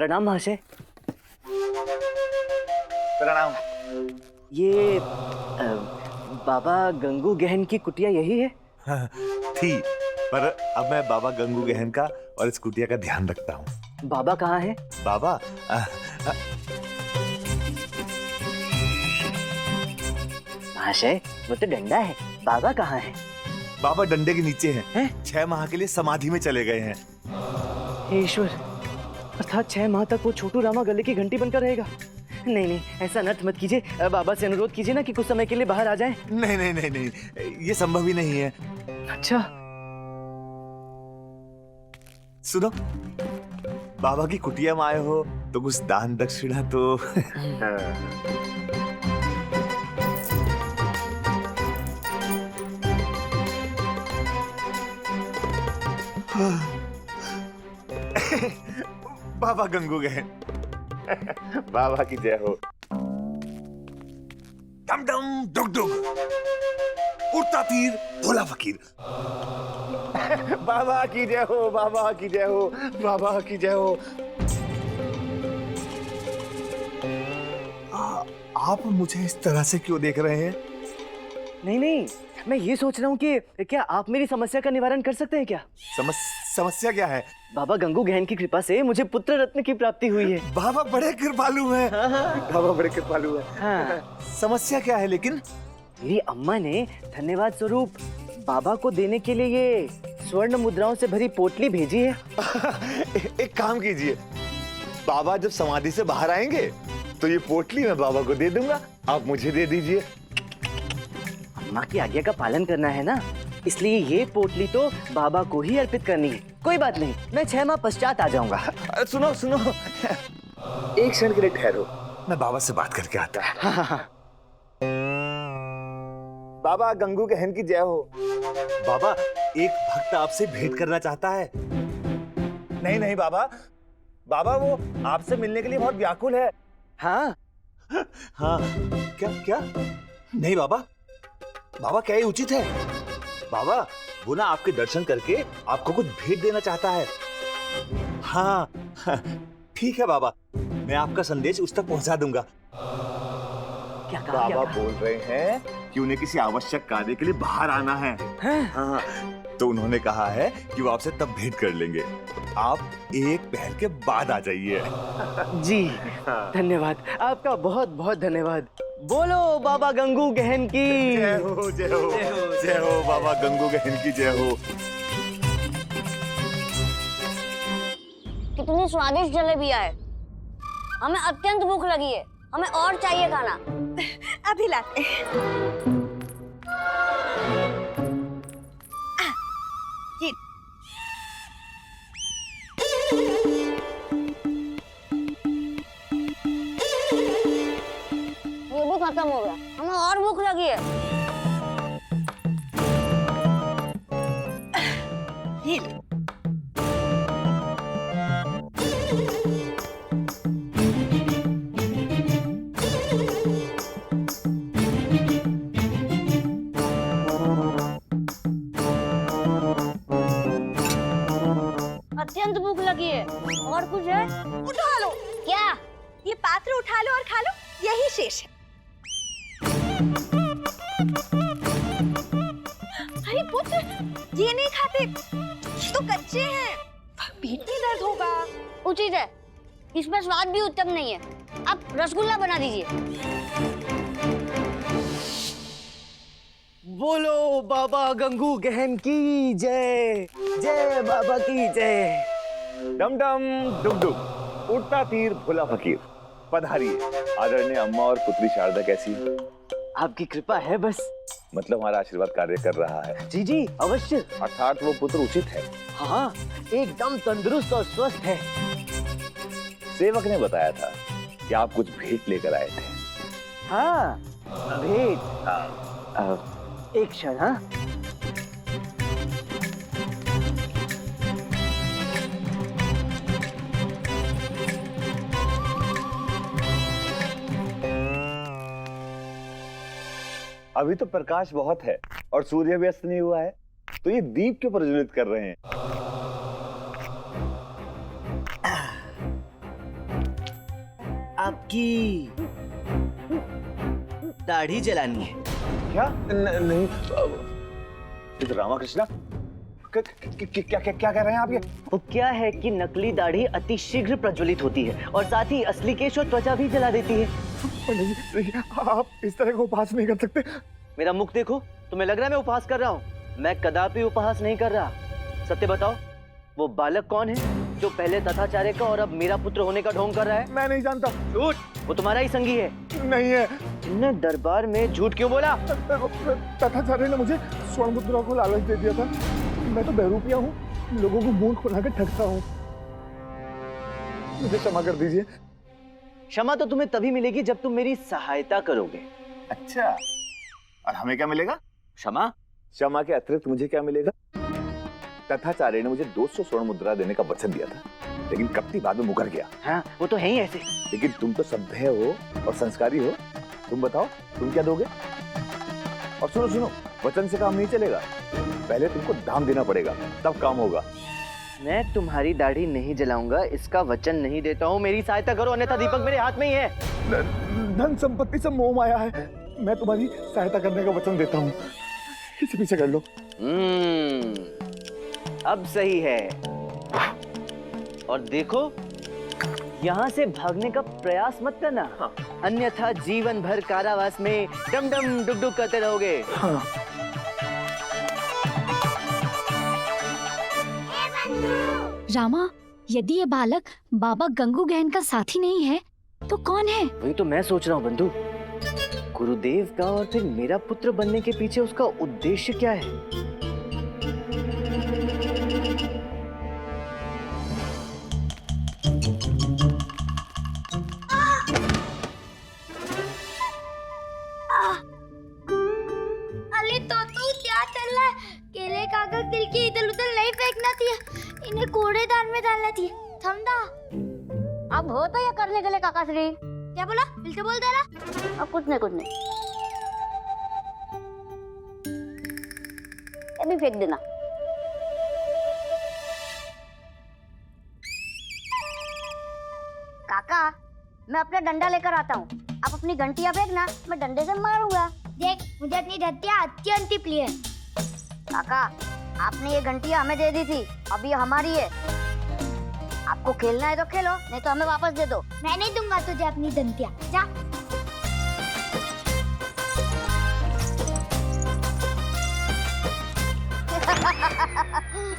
प्रणाम महाशय। प्रणाम। ये बाबा गंगू गहन की कुटिया यही है? हाँ, थी, पर अब मैं बाबा गंगू गहन का और इस कुटिया का ध्यान रखता हूँ। बाबा कहाँ है? बाबा महाशय, वो तो डंडा है, बाबा कहाँ है? बाबा डंडे के नीचे हैं। हैं? 6 माह के लिए समाधि में चले गए हैं। हे ईश्वर, अर्थात 6 माह तक वो छोटू रामा गले की घंटी बनकर रहेगा। नहीं नहीं, ऐसा नर्थ मत कीजिए। बाबा से अनुरोध कीजिए ना कि कुछ समय के लिए बाहर आ जाएं। नहीं नहीं नहीं नहीं, ये संभव ही नहीं है। अच्छा, सुनो, बाबा की कुटिया में आए हो तो कुछ दान दक्षिणा तो बाबा गंगू गहन, बाबा की जय हो। डम डम डुग डुग, उड़ता तीर भोला फकीर। बाबा की जय हो, बाबा की जय हो, बाबा की जय हो। आप मुझे इस तरह से क्यों देख रहे हैं? नहीं नहीं, मैं ये सोच रहा हूँ कि क्या आप मेरी समस्या का निवारण कर सकते हैं क्या? समस्या क्या है? बाबा गंगू गहन की कृपा से मुझे पुत्र रत्न की प्राप्ति हुई है। बाबा बड़े कृपालु हैं। बाबा बड़े कृपालु हैं। हाँ। समस्या क्या है लेकिन? मेरी अम्मा ने धन्यवाद स्वरूप बाबा को देने के लिए ये स्वर्ण मुद्राओं से भरी पोटली भेजी है। एक काम कीजिए, बाबा जब समाधि से बाहर आएंगे तो ये पोटली मैं बाबा को दे दूंगा, आप मुझे दे दीजिए। अम्मा की आज्ञा का पालन करना है ना, इसलिए ये पोटली तो बाबा को ही अर्पित करनी है। कोई बात नहीं, मैं 6 माह पश्चात आ जाऊंगा। सुनो सुनो, एक क्षण के लिए ठहरो, मैं बाबा से बात करके आता। हाँ। बाबा गंगू गहन की जय हो। बाबा, एक भक्त आपसे भेंट करना चाहता है। नहीं नहीं बाबा, बाबा वो आपसे मिलने के लिए बहुत व्याकुल है। हाँ हाँ, क्या क्या? नहीं बाबा, बाबा क्या ये उचित है? बाबा वो ना आपके दर्शन करके आपको कुछ भेंट देना चाहता है। हाँ, ठीक है बाबा, मैं आपका संदेश उस तक पहुंचा दूंगा। क्या कहा? बाबा बोल रहे हैं कि उन्हें किसी आवश्यक कार्य के लिए बाहर आना है। हाँ, तो उन्होंने कहा है कि वो आपसे तब भेंट कर लेंगे। आप 1 पहर के बाद आ जाइए। जी धन्यवाद, आपका बहुत बहुत धन्यवाद। बोलो बाबा गंगू गहन की जय हो, जय हो, जय हो, बाबा गंगू गहन की जय हो। कितनी स्वादिष्ट जलेबियां है। हमें अत्यंत भूख लगी है, हमें और चाहिए खाना। अभी लाते हैं। ये भी खत्म हो गया, हमें और भूख लगी है। ये लो। अत्यंत भूख लगी है, और कुछ है? उठा लो। क्या? ये पात्र उठा लो और खा लो, यही शेष है। अरे पुत्र, ये नहीं खाते, ये तो कच्चे हैं, पेट में दर्द होगा। उचित है, इसमें स्वाद भी उत्तम नहीं है। आप रसगुल्ला बना दीजिए। बोलो बाबा गंगू गहन की जय, जय बाबा की जय। डम डम डुग डुग, उड़ता तीर भोला फकीर। पधारिए। आदरणीय अम्मा और पुत्री शारदा कैसी है? आपकी कृपा है बस। मतलब हमारा आशीर्वाद कार्य कर रहा है। जी जी अवश्य। अर्थात वो पुत्र उचित है। हाँ, एकदम तंदुरुस्त और स्वस्थ है। सेवक ने बताया था कि आप कुछ भेंट लेकर आए थे। हाँ, भेंट। हाँ। एक क्षण। हाँ, अभी तो प्रकाश बहुत है और सूर्य भी अस्त नहीं हुआ है, तो ये दीप क्यों प्रज्वलित कर रहे हैं? आपकी दाढ़ी जलानी है। क्या? नहीं रामाकृष्णा, क्या क्या कह रहे हैं आप ये? वो क्या है कि नकली दाढ़ी अति शीघ्र प्रज्वलित होती है और साथ ही असली केश और त्वचा भी जला देती है। नहीं, आप इस तरह का उपहास नहीं कर सकते। मेरा मुख देखो, तुम्हें लग रहा है मैं उपहास कर रहा हूँ? मैं कदापि उपहास नहीं कर रहा। सत्य बताओ, वो बालक कौन है जो पहले तथाचार्य का और अब मेरा पुत्र होने का ढोंग कर रहा है? मैं नहीं जानता। झूठ! वो तुम्हारा ही संगी है। नहीं है। तुमने दरबार में झूठ क्यों बोला? तथाचार्य ने मुझे स्वर्ण मुद्रा को लालच दे दिया था। मैं तो बहरूपिया हूँ, लोगों को मूर्ख बनाकर ठगता हूँ। मुझे क्षमा कर दीजिए। क्षमा तो तुम्हें तभी मिलेगी जब तुम मेरी सहायता करोगे। अच्छा, और हमें क्या मिलेगा? क्षमा? क्षमा के अतिरिक्त मुझे क्या मिलेगा? तथाचार्य ने मुझे 200 स्वर्ण मुद्रा देने का वचन दिया था, लेकिन कपटी बाद में मुकर गया। हाँ, वो तो है ही ऐसे। लेकिन तुम तो सभ्य हो और संस्कारी हो, तुम बताओ तुम क्या दोगे? और सुनो सुनो, वचन से काम नहीं चलेगा, पहले तुमको दाम देना पड़ेगा, तब काम होगा। मैं तुम्हारी दाढ़ी नहीं जलाऊंगा, इसका वचन नहीं देता हूँ। मेरी सहायता करो, अन्यथा दीपक मेरे हाथ में ही है। धन संपत्ति से मोह माया है, मैं तुम्हारी सहायता करने का वचन देता हूँ। इसे पीछे कर लो। अब सही है। और देखो, यहाँ से भागने का प्रयास मत करना। हाँ। अन्यथा जीवन भर कारावास में डम डम डुग डुग करते रहोगे। हाँ। रामा, यदि ये बालक बाबा गंगू गहन का साथी नहीं है तो कौन है? वही तो मैं सोच रहा हूँ बंधु। गुरुदेव का और फिर मेरा पुत्र बनने के पीछे उसका उद्देश्य क्या है? अरे तो तू क्या कर रहा है? केले कागज दिल की इधर उधर नहीं फेंकना चाहिए, इन्हें कूड़ेदान में डालना चाहिए। समझा? अब हो तो ये करने के लिए काका श्री। क्या बोला? फिर से बोल दे रहा। अब कुछ नहीं ये भी फेंक देना। काका, मैं अपना डंडा लेकर आता हूँ, आप अपनी घंटियां फेंकना, मैं डंडे से मारूंगा। देख, मुझे अपनी घंटियां अत्यंत प्रिय है। काका, आपने ये घंटियां हमें दे दी थी, अब ये हमारी है। आपको खेलना है तो खेलो, नहीं तो हमें वापस दे दो। मैं नहीं दूंगा तुझे अपनी घंटियां, जा।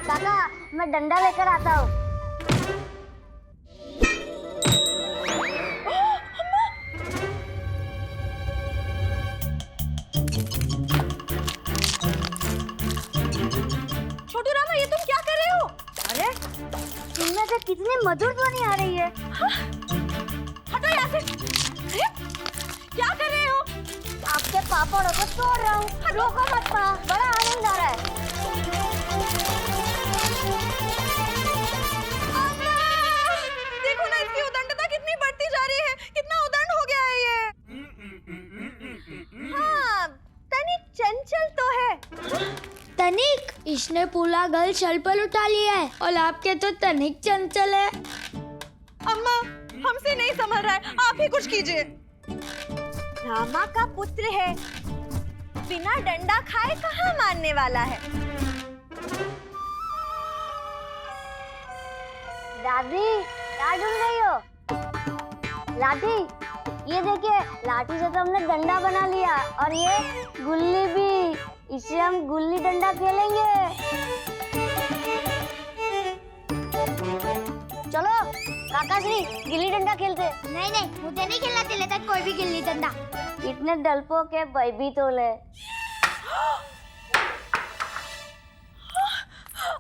काका, मैं डंडा लेकर आता हूँ। छोटू रामा, ये तुम क्या कर रहे हो? अरे, इनमें से कितनी मधुर ध्वनि आ रही है। हटो यहाँ से। अरे, क्या कर रहे हो? आपके पापड़ों को तोड़ रहा हूँ। रोको मत पा, बड़ा आनंद आ रहा है। देखो ना, इसकी उदंडता कितनी बढ़ती जा रही है, कितना उदंड हो गया है ये। हाँ, तनिक चंचल तो है। तनिक, इसने पूरा गल छल पर उठा लिया है और आपके तो तनिक चंचल है। अम्मा, हमसे नहीं संभल रहा है, आप ही कुछ कीजिए। रामा का पुत्र है, बिना डंडा खाए कहाँ मानने वाला है। दादी, क्या ढूंढ रही हो? लाठी, ये देखिए, लाठी से तो हमने डंडा बना लिया और ये गुल्ली भी, इससे हम गुल्ली डंडा खेलेंगे। चलो काका श्री, गिल्ली डंडा खेलते। नहीं नहीं, मुझे नहीं खेलना दिले तक कोई भी गिल्ली डंडा। इतने डलपो के बैबी तोले।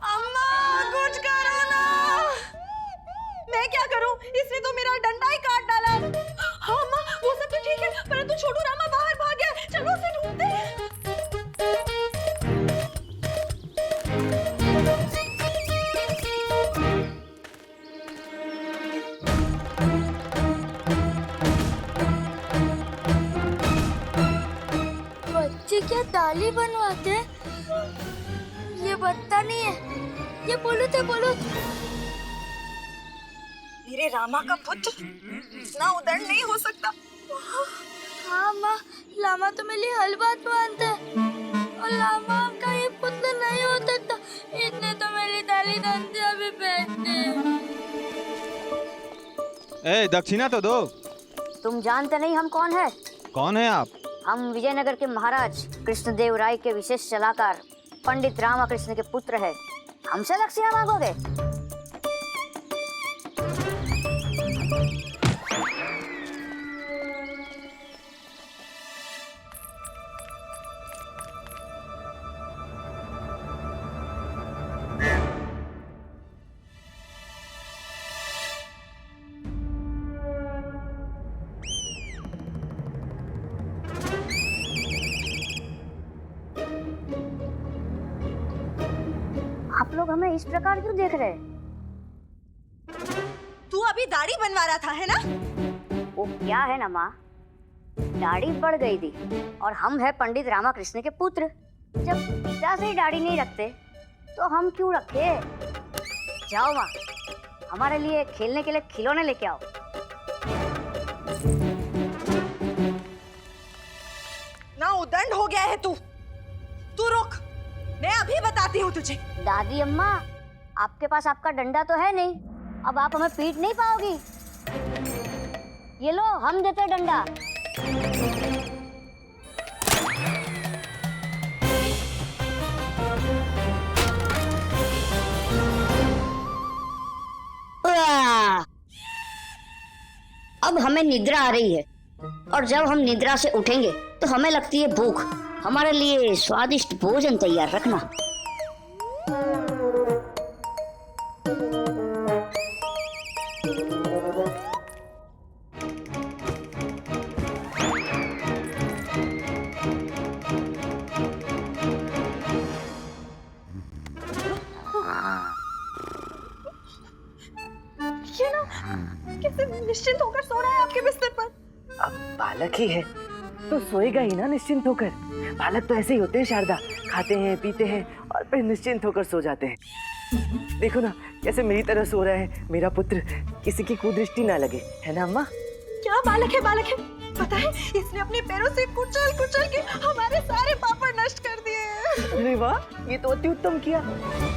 अम्मा, कुछ करो ना। मैं क्या करूं? इसने तो मेरा डंडा ही काट डाला। हाँ अम्मा, वो सब तो ठीक है, परंतु छोटू रामा बाहर भाग गया, चलो उसे ढूंढते हैं। बच्चे क्या ताली बनवाते हैं? ये बत्ता नहीं है, ये बोलूत है, बोलूत। मेरे रामा का पुत्र इतना उदंड नहीं हो सकता। हाँ माँ, लामा तो मेरी हर बात मानता है और लामा का ये पुत्र नहीं हो सकता। इसने तो मेरी दाली दंतिया भी फेंक दी। ए, दक्षिणा तो दो। तुम जानते नहीं हम कौन है? कौन है आप? हम विजयनगर के महाराज कृष्णदेव राय के विशेष सलाहकार पंडित रामकृष्ण के पुत्र है। हमसे दक्षिणा मांगोगे? आप लोग हमें इस प्रकार क्यों देख रहे हैं? तू अभी दाढ़ी बनवा रहा था, है ना? वो क्या है ना माँ, दाढ़ी बढ़ गई थी और हम है पंडित रामकृष्ण के पुत्र। जब पिता से ही दाढ़ी नहीं रखते तो हम क्यों रखे? जाओ माँ, हमारे लिए खेलने के लिए खिलौने लेके आओ। ना उदंड हो गया है तू। तू रुक, मैं अभी बताती हूँ तुझे। दादी अम्मा, आपके पास आपका डंडा तो है नहीं, अब आप हमें पीट नहीं पाओगी। ये लो, हम देते डंडा। अब हमें निद्रा आ रही है और जब हम निद्रा से उठेंगे तो हमें लगती है भूख। हमारे लिए स्वादिष्ट भोजन तैयार रखना। ये ना कैसे निश्चिंत होकर सो रहा है आपके बिस्तर पर। अब बालक ही है तो सोएगा ही ना निश्चिंत होकर। बालक तो ऐसे ही होते हैं शारदा, खाते हैं पीते हैं और फिर निश्चिंत होकर सो जाते हैं। देखो ना कैसे मेरी तरह सो रहा है मेरा पुत्र, किसी की कुदृष्टि ना लगे, है ना अम्मा? क्या बालक है, बालक है। पता है, इसने अपने पैरों से कुचल कुचल के हमारे सारे पापड़ नष्ट कर दिए। अरे वाह, ये तो अति उत्तम किया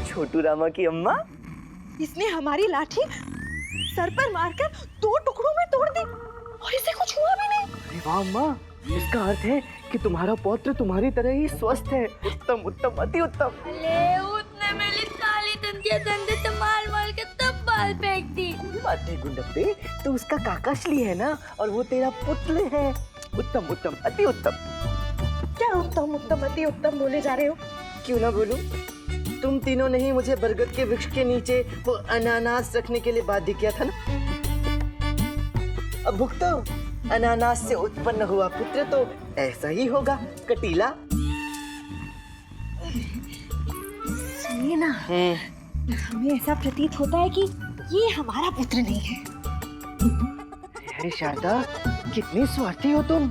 छोटू रामा की अम्मा। इसने हमारी लाठी सर पर मारकर 2 टुकड़ों में तोड़ दी और इसे कुछ हुआ भी नहीं। अरे वाह अम्मा, इसका अर्थ है कि तुम्हारा पौत्र तुम्हारी तरह ही स्वस्थ है। उत्तम उत्तम अति उत्तम। अले उसने मेरी काली दंतिया डंडे से मार मार के तब बाल फेंक दी। बात नहीं गुंडप्पे, तो उसका काकाश्ली है ना और वो तेरा पुत्र है। उत्तम उत्तम अति उत्तम। क्या उत्तम उत्तम अति उत्तम बोले जा रहे हो? क्यों ना बोलूं? तुम तीनों ने ही मुझे बरगद के वृक्ष के नीचे वो अनानास रखने के लिए बाध्य किया था ना। अब भुगतो, अनानास से उत्पन्न हुआ पुत्र तो ऐसा ही होगा, कटीला। सुनिए ना, हमें ऐसा प्रतीत होता है कि ये हमारा पुत्र नहीं है। अरे शारदा, कितनी स्वार्थी हो तुम।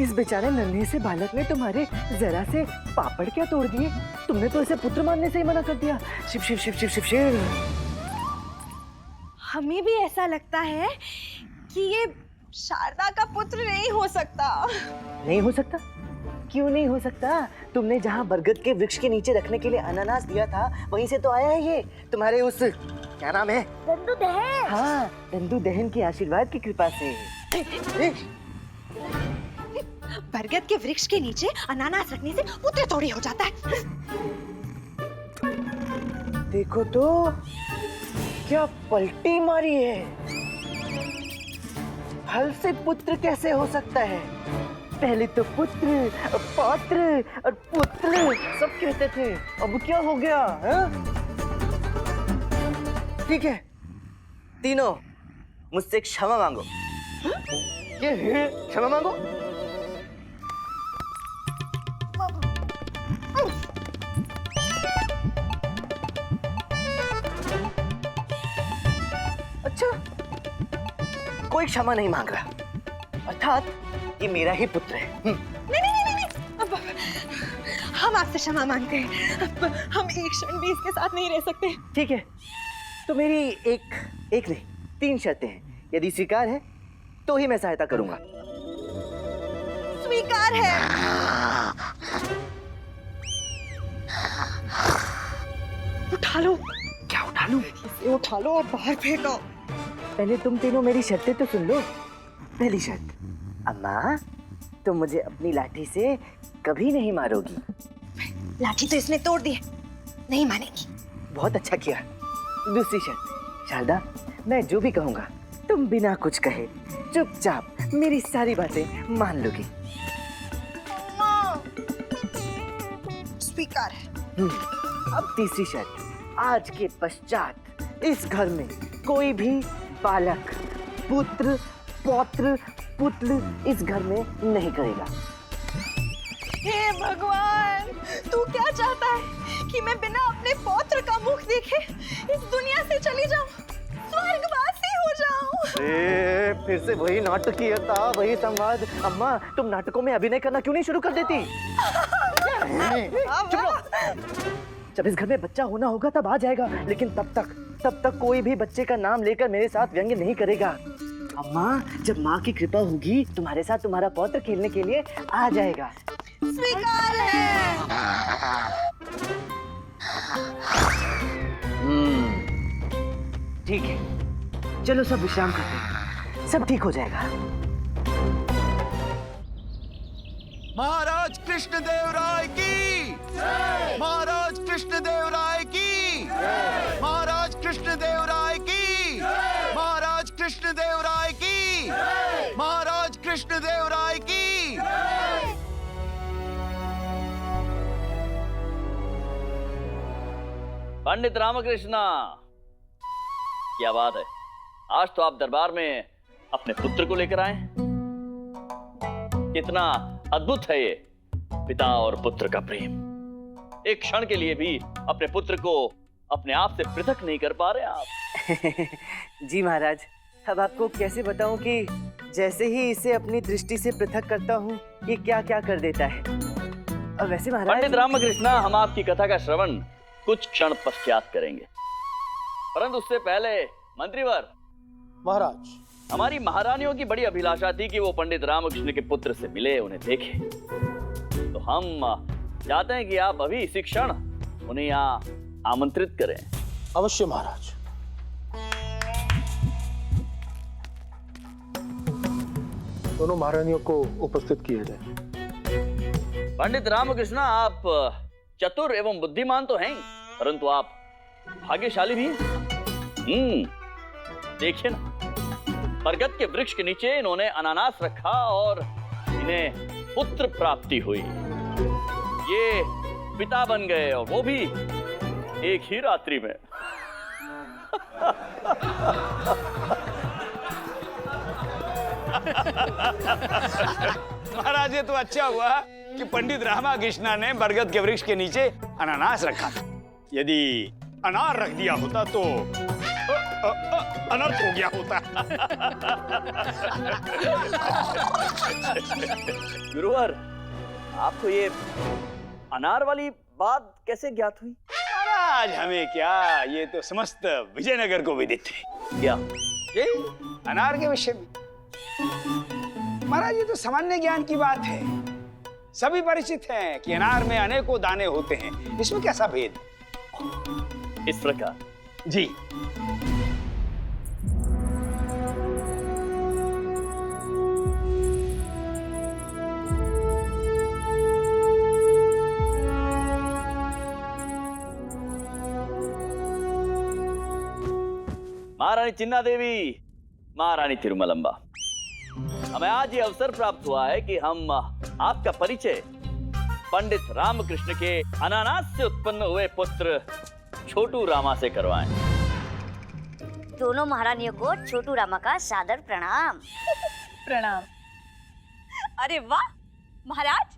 इस बेचारे नन्हे से बालक ने तुम्हारे जरा से पापड़ क्या तोड़ दिए? तुमने तो इसे पुत्र मानने से ही मना कर दिया। शिव शिव शिव शिव शिव शिव। हमें भी ऐसा लगता है कि ये शारदा का पुत्र नहीं हो सकता। नहीं हो सकता? क्यों नहीं हो सकता? तुमने जहाँ बरगद के वृक्ष के नीचे रखने के लिए अनानास दिया था वहीं से तो आया है ये, तुम्हारे उस क्या नाम है, दंडू दहन। हाँ, दंडू दहन के आशीर्वाद की कृपा से। बरगद के वृक्ष के नीचे अनानास रखने से पुत्र थोड़ी हो जाता है। देखो तो क्या पलटी मारी है। फल से पुत्र कैसे हो सकता है? पहले तो पुत्र, पौत्र और पुत्र सब कहते थे, अब क्या हो गया? ठीक है, तीनों मुझसे क्षमा मांगो। ये क्षमा मांगो। अच्छा, कोई क्षमा नहीं मांग रहा, अर्थात ये मेरा ही पुत्र है। नहीं नहीं नहीं नहीं, अब हम आपसे क्षमा मांगते हैं। अब हम एक क्षण भी इसके साथ नहीं रह सकते। ठीक है, तो मेरी एक नहीं 3 शर्तें हैं। यदि स्वीकार है तो ही मैं सहायता करूंगा। स्वीकार है। उठा लो। क्या उठा लूं? इसे उठा लो और बाहर फेंको। पहले तुम तीनों मेरी शर्तें तो सुन लो। पहली शर्त, अम्मा तुम मुझे अपनी लाठी से कभी नहीं मारोगी। लाठी तो इसने तोड़ दी है, नहीं मानेगी। बहुत अच्छा किया। दूसरी शर्त, शारदा मैं जो भी कहूंगा तुम बिना कुछ कहे चुपचाप मेरी सारी बातें मान लोगी। स्वीकार है। अब तीसरी शर्त, आज के पश्चात इस घर में कोई भी बालक, पुत्र, पौत्र, पुत्र इस घर में नहीं करेगा। हे भगवान, तू क्या चाहता है कि मैं बिना अपने पौत्र का मुख देखे इस दुनिया से चली जाऊं, स्वर्गवासी हो जाऊं? फिर से वही नाटकीयता, वही संवाद। अम्मा तुम नाटकों में अभिनय करना क्यों नहीं शुरू कर देती? चुप रहो। जब इस घर में बच्चा होना होगा तब आ जाएगा, लेकिन तब तक कोई भी बच्चे का नाम लेकर मेरे साथ व्यंग्य नहीं करेगा। अम्मा जब माँ की कृपा होगी तुम्हारे साथ तुम्हारा पौत्र खेलने के लिए आ जाएगा। स्वीकार है। ठीक है, चलो सब विश्राम करते हैं, सब ठीक हो जाएगा। महाराज कृष्णदेव राय की, महाराज कृष्णदेव राय की, महाराज कृष्णदेव राय की, महाराज कृष्णदेव राय की, महाराज कृष्णदेव राय की। पंडित रामकृष्णा, क्या बात है, आज तो आप दरबार में अपने पुत्र को लेकर आए। कितना अद्भुत है ये पिता और पुत्र का प्रेम। एक क्षण के लिए भी अपने पुत्र को अपने आप से पृथक नहीं कर पा रहे आप। जी महाराज, अब आपको कैसे बताऊं कि जैसे ही इसे अपनी दृष्टि से पृथक करता हूँ ये क्या क्या कर देता है। और वैसे महाराज, पंडित रामकृष्णा, हम आपकी कथा का श्रवण कुछ क्षण पश्चात करेंगे, परंतु उससे पहले मंत्रीवर महाराज, हमारी महारानियों की बड़ी अभिलाषा थी कि वो पंडित रामकृष्ण के पुत्र से मिले, उन्हें देखें। तो हम चाहते हैं कि आप अभी इसी क्षण उन्हें यहाँ आमंत्रित करें। अवश्य महाराज। दोनों महारानियों को उपस्थित किया जाए। पंडित रामकृष्ण, आप चतुर एवं बुद्धिमान तो हैं, परंतु आप भाग्यशाली भी हैं। देखिए ना, बरगद के वृक्ष के नीचे इन्होंने अनानास रखा और इन्हें पुत्र प्राप्ति हुई। ये पिता बन गए और वो भी एक ही रात्रि में। महाराज, ये तो अच्छा हुआ कि पंडित रामकृष्णा ने बरगद के वृक्ष के नीचे अनानास रखा था। यदि अनार रख दिया होता तो अनर्थ हो गया होता। गुरुवर, आपको ये अनार वाली बात कैसे ज्ञात हुई? महाराज, हमें क्या, ये तो समस्त विजयनगर को विदित है। क्या? ये अनार के विषय में महाराज, ये तो सामान्य ज्ञान की बात है। सभी परिचित हैं कि अनार में अनेकों दाने होते हैं, इसमें कैसा भेद? इस प्रकार जी। महारानी चिन्ना देवी, महारानी तिरुमलंबा, हमें आज ये अवसर प्राप्त हुआ है कि हम आपका परिचय पंडित रामकृष्ण के अनानास से उत्पन्न हुए पुत्र छोटू रामा से करवाएं। दोनों महारानियों को छोटू रामा का सादर प्रणाम। प्रणाम। अरे वाह महाराज,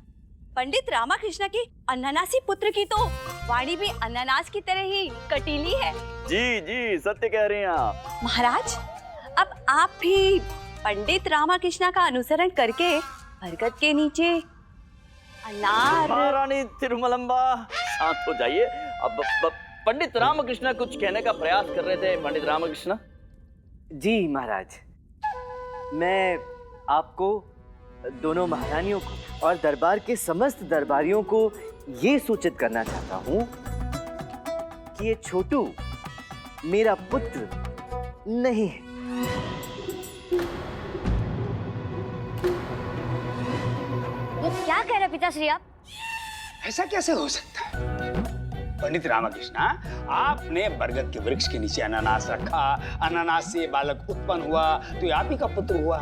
पंडित रामकृष्ण के अनानासी पुत्र की तो वाणी भी अनानास की तरह ही कटीली है। जी जी, सत्य कह रही हैं आप। महाराज, अब आप भी पंडित रामकृष्ण का अनुसरण करके बरगद के नीचे अनार। महारानी तिरुमलंबा, शांत हो जाइए। अब पंडित रामकृष्ण कुछ कहने का प्रयास कर रहे थे। पंडित रामकृष्ण, जी महाराज, मैं आपको, दोनों महारानियों को और दरबार के समस्त दरबारियों को ये सूचित करना चाहता हूँ कि ये छोटू मेरा पुत्र नहीं है। ये क्या कह रहे पिताश्री आप? ऐसा कैसे हो सकता है? पंडित रामकृष्णा, आपने बरगद के वृक्ष के नीचे अनानास रखा, अनानास से बालक उत्पन्न हुआ तो ये आप ही का पुत्र हुआ।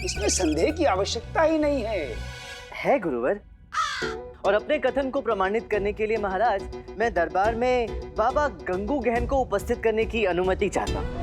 इसमें संदेह की आवश्यकता ही नहीं है गुरुवर। और अपने कथन को प्रमाणित करने के लिए महाराज, मैं दरबार में बाबा गंगू गहन को उपस्थित करने की अनुमति चाहता हूँ।